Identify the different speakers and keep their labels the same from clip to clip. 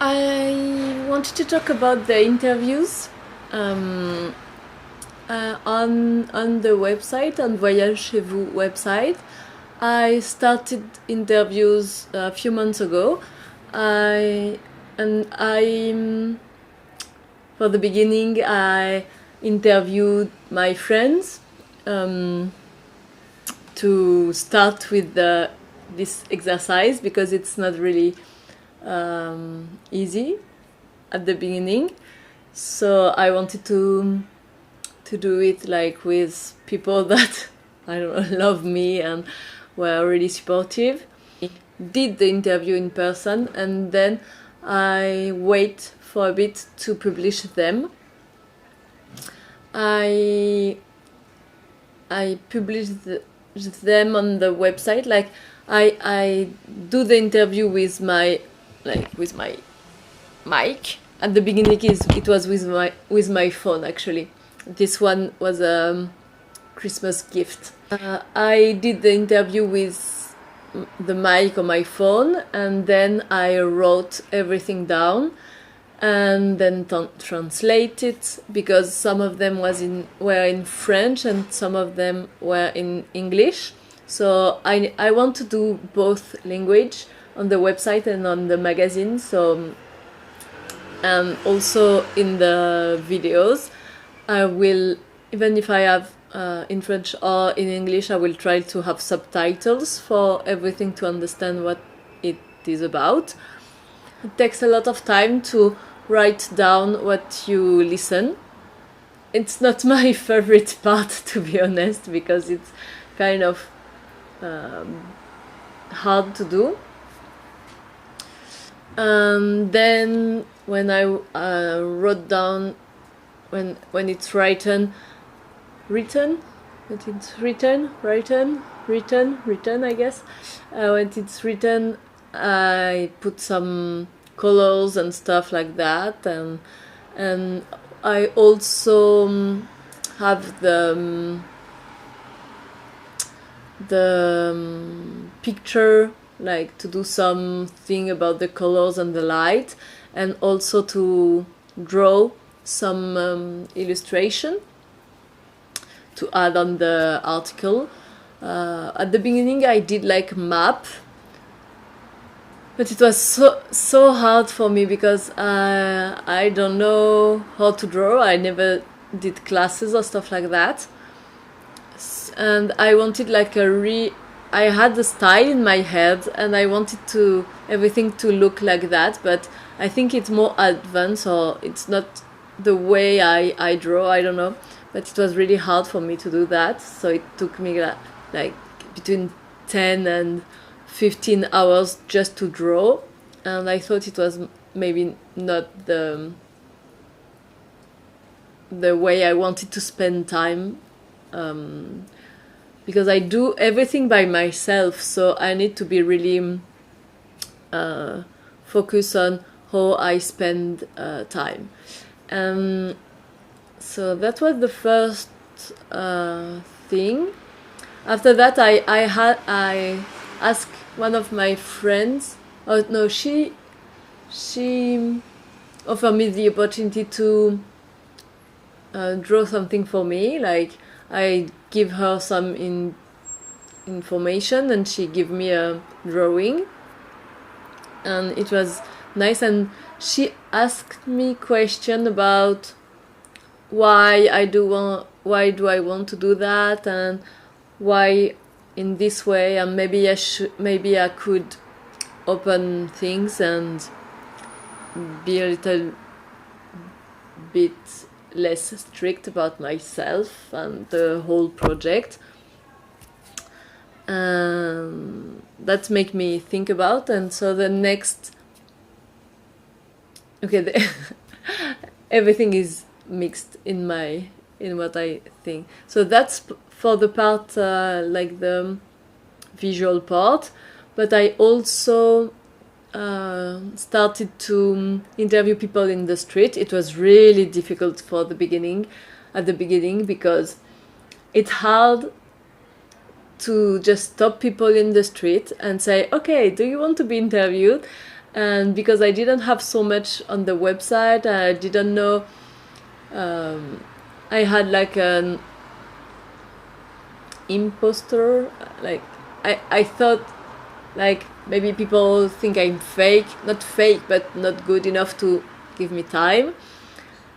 Speaker 1: I wanted to talk about the interviews on the website, on Voyage Chez Vous website. I started interviews a few months ago. I for the beginning I interviewed my friends to start with this exercise, because it's not really easy at the beginning. So I wanted to do it like with people that I don't know, love me and were really supportive. I did the interview in person, and then I wait for a bit to publish them. I published them on the website. Like I do the interview with my mic. At the beginning, it was with my phone. Actually, this one was a Christmas gift. I did the interview with the mic on my phone, and then I wrote everything down, and then translated, because some of them were in French and some of them were in English. So I want to do both language on the website and on the magazine. So, and also in the videos, I will, even if I have in French or in English, I will try to have subtitles for everything to understand what it is about. It takes a lot of time to write down what you listen. It's not my favorite part, to be honest, because it's kind of hard to do. And then when I wrote down, when it's written, I guess. When it's written, I put some colors and stuff like that, and I also have the picture, like to do something about the colors and the light, and also to draw some illustration to add on the article. At the beginning I did like a map, but it was so hard for me, because I don't know how to draw. I never did classes or stuff like that, and I wanted like I had the style in my head, and I wanted everything to look like that, but I think it's more advanced, or it's not the way I draw, I don't know, but it was really hard for me to do that. So it took me like between 10 and 15 hours just to draw, and I thought it was maybe not the way I wanted to spend time, because I do everything by myself, so I need to be really focused on how I spend time. So that was the first thing. After that, I asked one of my friends. Oh no, she offered me the opportunity to draw something for me. Like I give her some information, and she gave me a drawing, and it was nice. And she asked me question about why do I want to do that, and why in this way, and maybe I could open things and be a little bit less strict about myself and the whole project. That made me think about. And so the next, everything is mixed in what I think. So that's for the part like the visual part, but I also started to interview people in the street. It was really difficult at the beginning, because it's hard to just stop people in the street and say, okay, do you want to be interviewed? And because I didn't have so much on the website, I didn't know, I had like an imposter, like I thought like maybe people think I'm fake, not fake, but not good enough to give me time.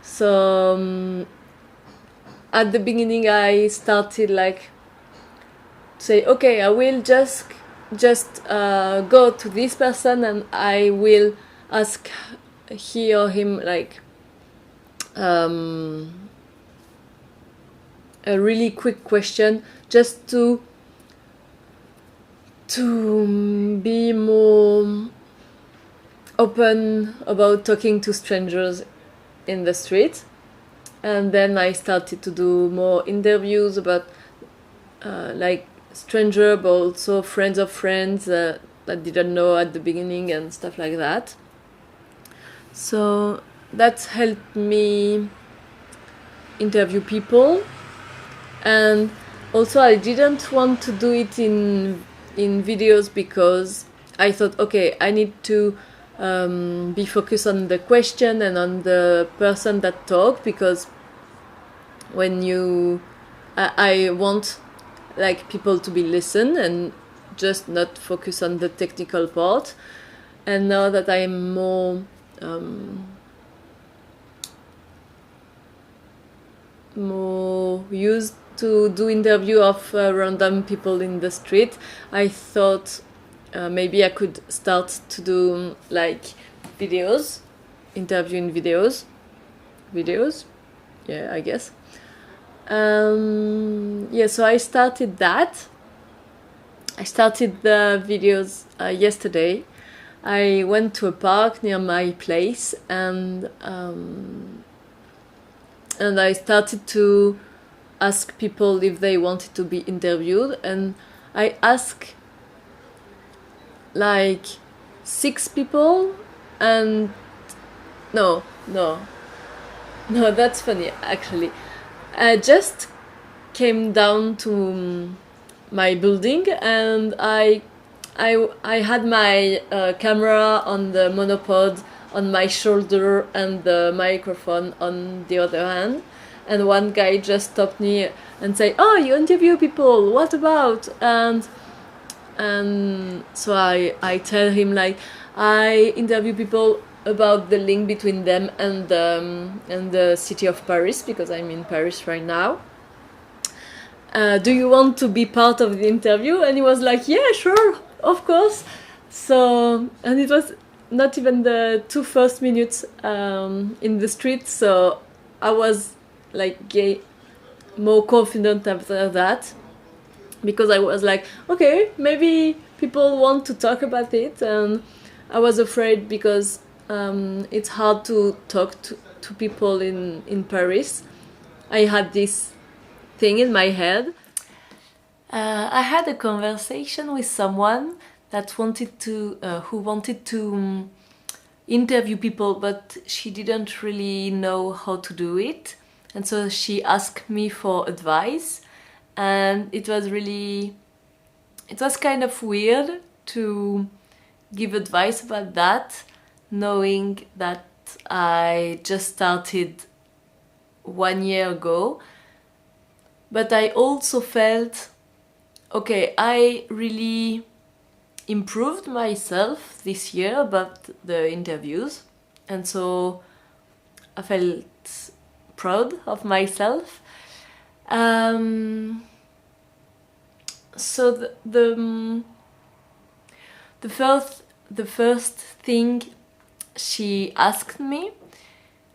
Speaker 1: So at the beginning I started like say, okay, I will just go to this person and I will ask he or him like a really quick question, just to be more open about talking to strangers in the street. And then I started to do more interviews about like stranger, but also friends of friends that didn't know at the beginning and stuff like that. So that helped me interview people. And also I didn't want to do it in videos because I thought, okay, I need to be focused on the question and on the person that talked, because when you I want like people to be listen and just not focus on the technical part. And now that I'm more used to do interview of random people in the street, I thought maybe I could start to do like videos, interviewing videos, yeah, I guess. Yeah, so I started that. I started the videos yesterday. I went to a park near my place and I started to ask people if they wanted to be interviewed, and I asked like 6 people, and no, that's funny actually. I just came down to my building and I had my camera on the monopod on my shoulder and the microphone on the other hand, and one guy just stopped me and said, "Oh, you interview people, what about?" And so I tell him like I interview people about the link between them and the city of Paris, because I'm in Paris right now. Do you want to be part of the interview? And he was like, yeah, sure, of course. So, and it was not even the 2 first minutes in the street, so I was like more confident after that, because I was like, okay, maybe people want to talk about it. And I was afraid because it's hard to talk to people in Paris. I had this thing in my head. I had a conversation with someone that wanted to, who wanted to interview people, but she didn't really know how to do it. And so she asked me for advice, and it was kind of weird to give advice about that, knowing that I just started 1 year ago. But I also felt, okay, I really improved myself this year about the interviews, and so I felt proud of myself. So the first thing she asked me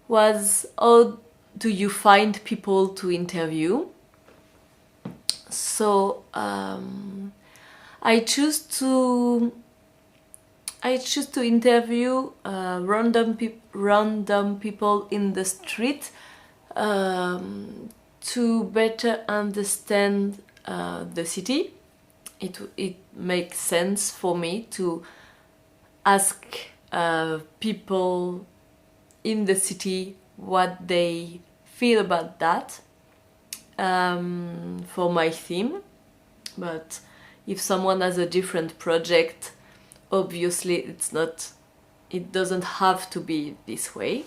Speaker 1: was, how do you find people to interview? So I choose to interview random people in the street to better understand the city. It makes sense for me to ask people in the city what they feel about that for my theme. But if someone has a different project, obviously it's not it doesn't have to be this way.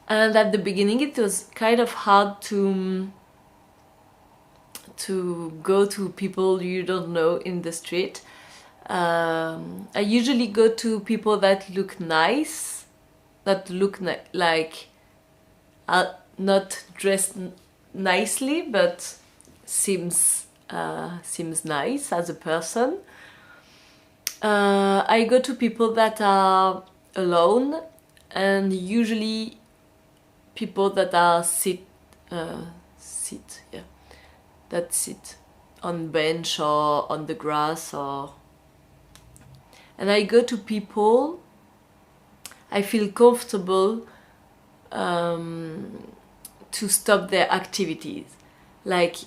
Speaker 1: And at the beginning it was kind of hard to go to people you don't know in the street. I usually go to people that look nice, that look like not dressed nicely, but seems nice as a person. I go to people that are alone, and usually people that are sit on bench or on the grass, and I go to people I feel comfortable to stop their activities. Like,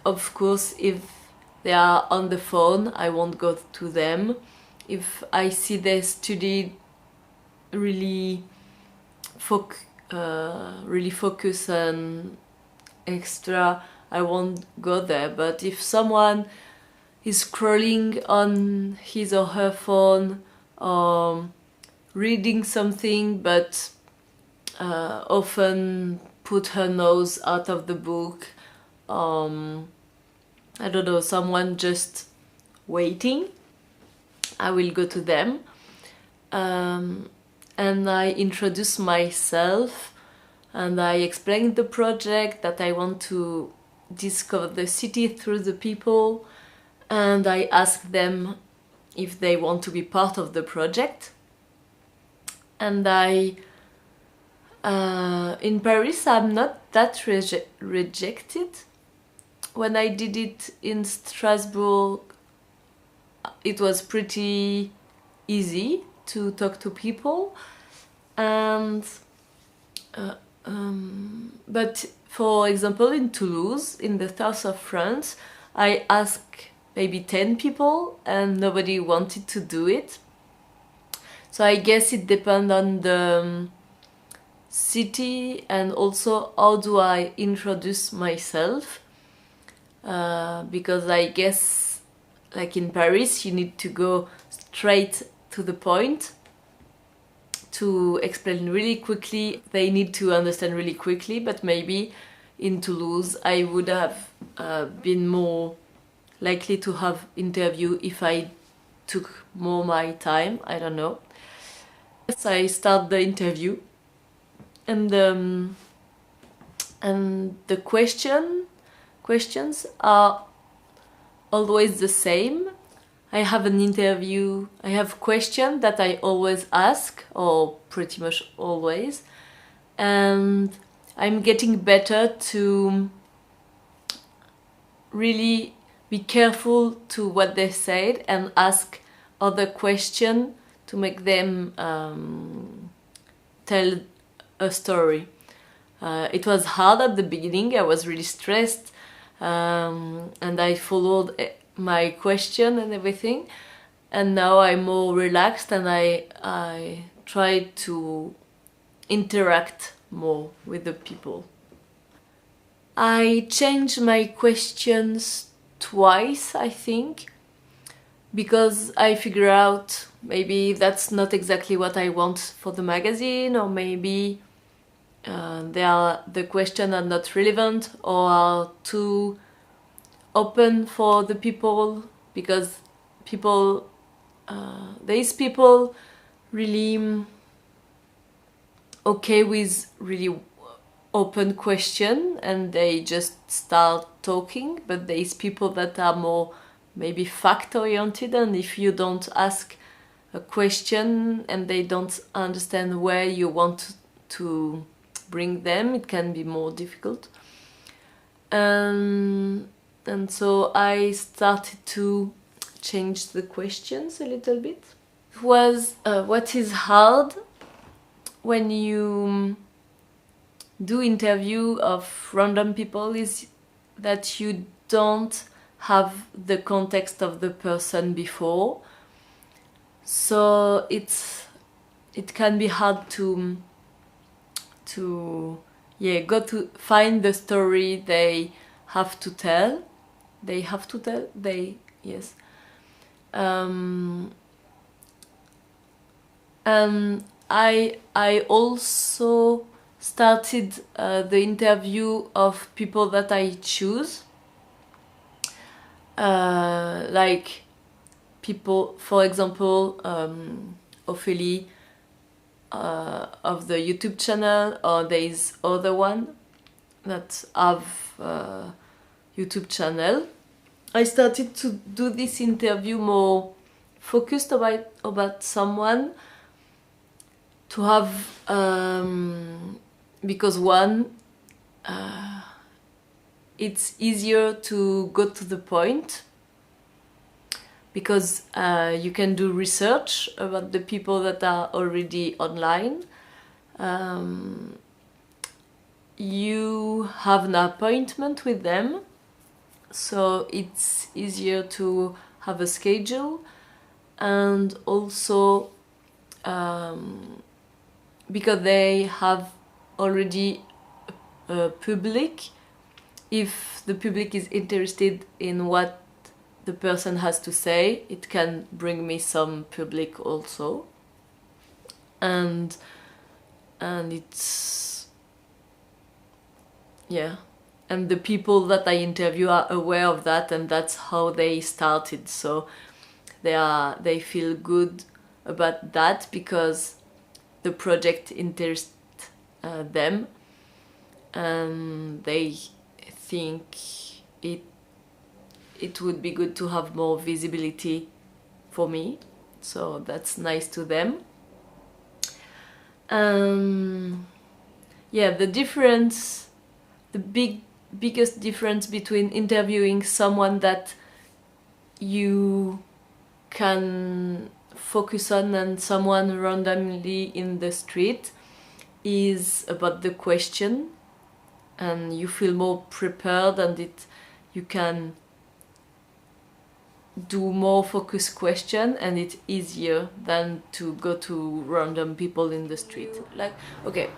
Speaker 1: of course, if they are on the phone, I won't go to them. If I see they study really focus and extra, I won't go there. But if someone is scrolling on his or her phone, reading something, but often put her nose out of the book, I don't know, someone just waiting, I will go to them. And I introduce myself, and I explain the project, that I want to discover the city through the people, and I ask them if they want to be part of the project. And in Paris, I'm not that rejected. When I did it in Strasbourg, it was pretty easy to talk to people, and but for example in Toulouse, in the south of France, I asked maybe 10 people and nobody wanted to do it. So I guess it depends on the city, and also how do I introduce myself, because I guess like in Paris you need to go straight to the point to explain really quickly. They need to understand really quickly, but maybe in Toulouse I would have been more likely to have interview if I took more my time, I don't know. So I start the interview, and the questions are always the same. I have questions that I always ask, or pretty much always, and I'm getting better to really be careful to what they said and ask other questions to make them tell a story. It was hard at the beginning. I was really stressed, and I followed my question and everything, and now I'm more relaxed, and I try to interact more with the people. I changed my questions twice, I think, because I figure out maybe that's not exactly what I want for the magazine, or maybe the questions are not relevant or are too open for the people, because there is people really okay with really open question and they just start talking, but there is people that are more maybe fact oriented, and if you don't ask a question and they don't understand where you want to bring them, it can be more difficult. And so I started to change the questions a little bit. It was what is hard when you do interview of random people is that you don't have the context of the person before, so it can be hard to go to find the story they have to tell. I also started the interview of people that I choose, like people, for example, Ophélie of the YouTube channel, or there is other one that have YouTube channel. I started to do this interview more focused about someone, to have because one, it's easier to go to the point, because you can do research about the people that are already online. You have an appointment with them, so it's easier to have a schedule, and also because they have already a public, if the public is interested in what the person has to say, it can bring me some public also. And it's, yeah, and the people that I interview are aware of that, and that's how they started, so they feel good about that, because the project interests them, and they think it would be good to have more visibility for me, so that's nice to them. Yeah, the biggest difference between interviewing someone that you can focus on and someone randomly in the street is about the question, and you feel more prepared, and you can do more focused question, and it's easier than to go to random people in the street. Like, okay,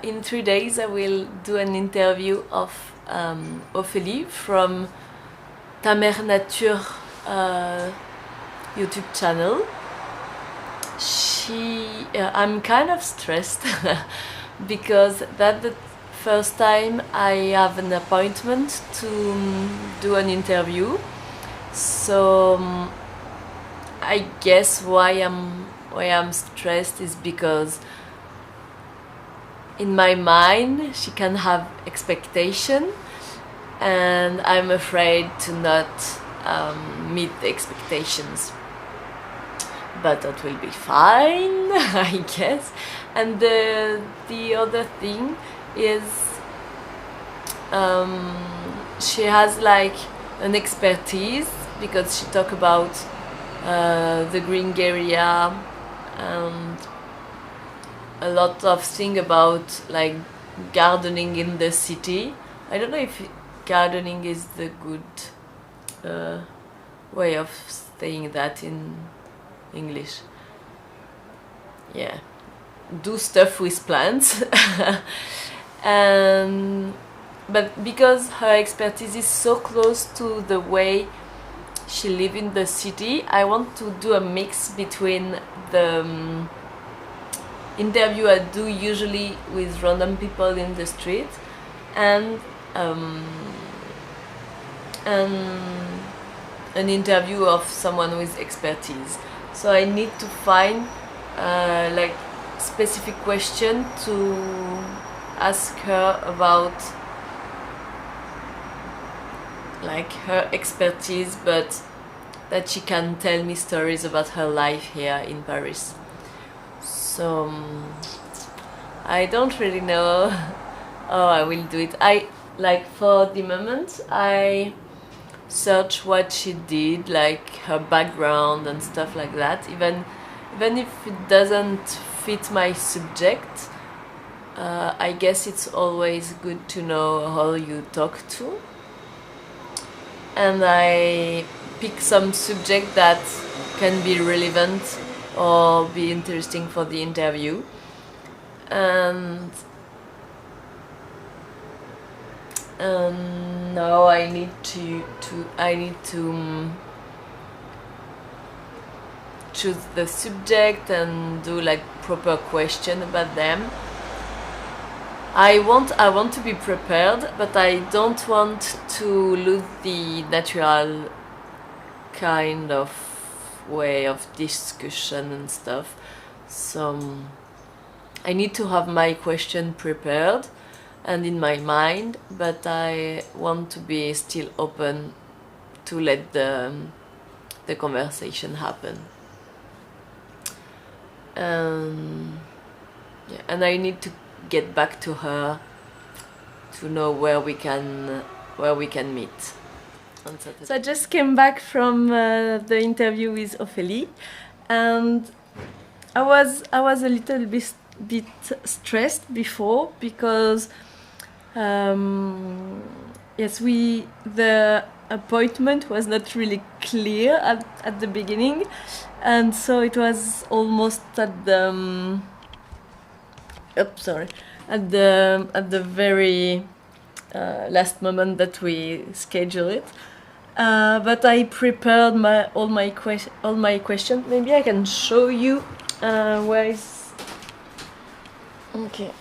Speaker 1: in 3 days I will do an interview of Ophélie from Ta Mère Nature YouTube channel. I'm kind of stressed because that's the first time I have an appointment to do an interview. So I guess why I'm stressed is because in my mind she can have expectation, and I'm afraid to not meet the expectations. But that will be fine, I guess. And the other thing is she has like an expertise, because she talk about the green area and a lot of thing about like gardening in the city. I don't know if gardening is the good way of saying that in English. Yeah, do stuff with plants. But because her expertise is so close to the way she lives in the city, I want to do a mix between the interview I do usually with random people in the street and an interview of someone with expertise. So I need to find like specific question to ask her about like her expertise, but that she can tell me stories about her life here in Paris. So I don't really know how I will do it. I like for the moment I search what she did, like her background and stuff like that, even if it doesn't fit my subject. I guess it's always good to know how you talk to, and I pick some subject that can be relevant or be interesting for the interview. And now I need to choose the subject and do like proper question about them. I want to be prepared, but I don't want to lose the natural kind of way of discussion and stuff. So I need to have my question prepared and in my mind, but I want to be still open to let the conversation happen. Yeah, and I need to get back to her to know where we can meet on Saturday. So I just came back from the interview with Ophélie, and I was a little bit stressed before because yes, the appointment was not really clear at the beginning, and so it was almost at the at the very last moment that we schedule it. But I prepared all my questions. Maybe I can show you where is. Okay.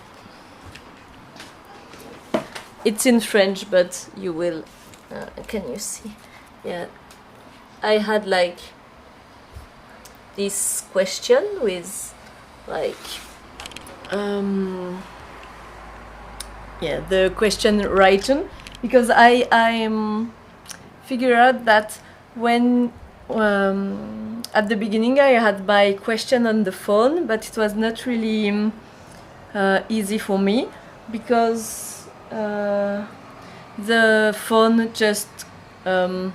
Speaker 1: It's in French, but you will. Can you see? Yeah, I had like this question with like yeah, the question written, because I figure out that when at the beginning I had my question on the phone, but it was not really easy for me because the phone just how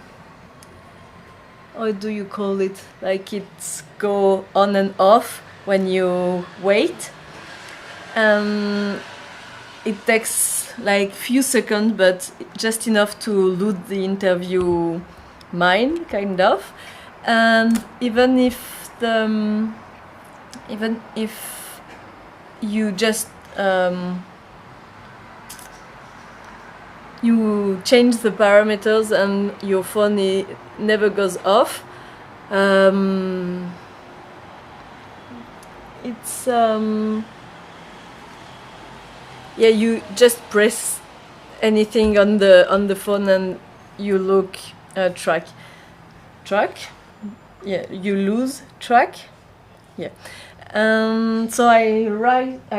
Speaker 1: do you call it, like it's go on and off when you wait, it takes like few seconds, but just enough to lose the interview mind, kind of. And even if you just you change the parameters and your phone never goes off, it's yeah, you just press anything on the phone and you look track, yeah, you lose track, yeah. So I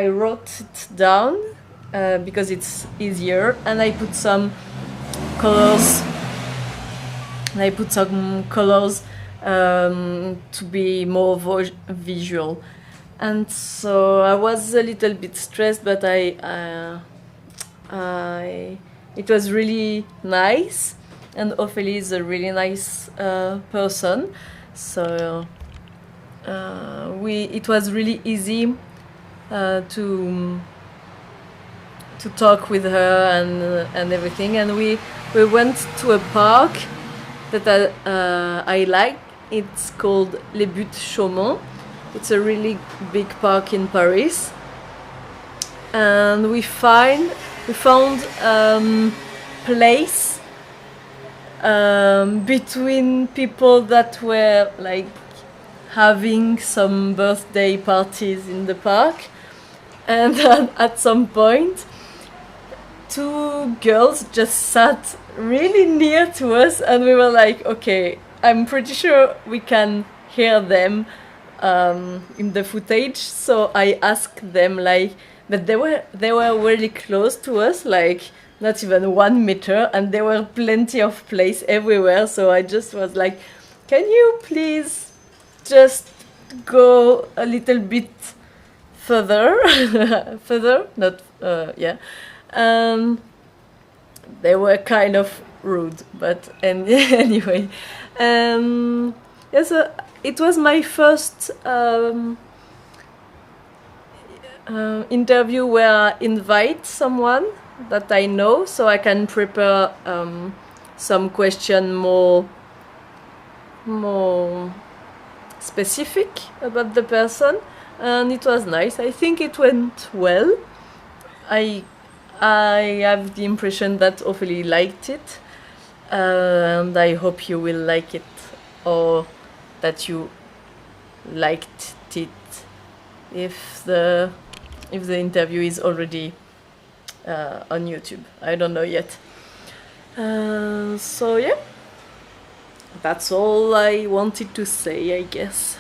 Speaker 1: wrote it down because it's easier, and I put some colors. To be more visual. And so I was a little bit stressed, but it was really nice, and Ophélie is a really nice person, so it was really easy to talk with her and everything. And we went to a park that I like. It's called Les Buttes Chaumont. It's a really big park in Paris, and we found place between people that were like having some birthday parties in the park, and at some point, two girls just sat really near to us, and we were like, okay, I'm pretty sure we can hear them in the footage. So I asked them, like, but they were really close to us, like not even 1 meter, and there were plenty of place everywhere. So I just was like, can you please just go a little bit further? Not yeah. They were kind of rude, but anyway, yeah, so it was my first interview where I invite someone that I know, so I can prepare some question more specific about the person, and it was nice. I think it went well. I have the impression that Ophélie liked it, and I hope you will like it, or that you liked it if the interview is already on YouTube. I don't know yet. So yeah, that's all I wanted to say, I guess.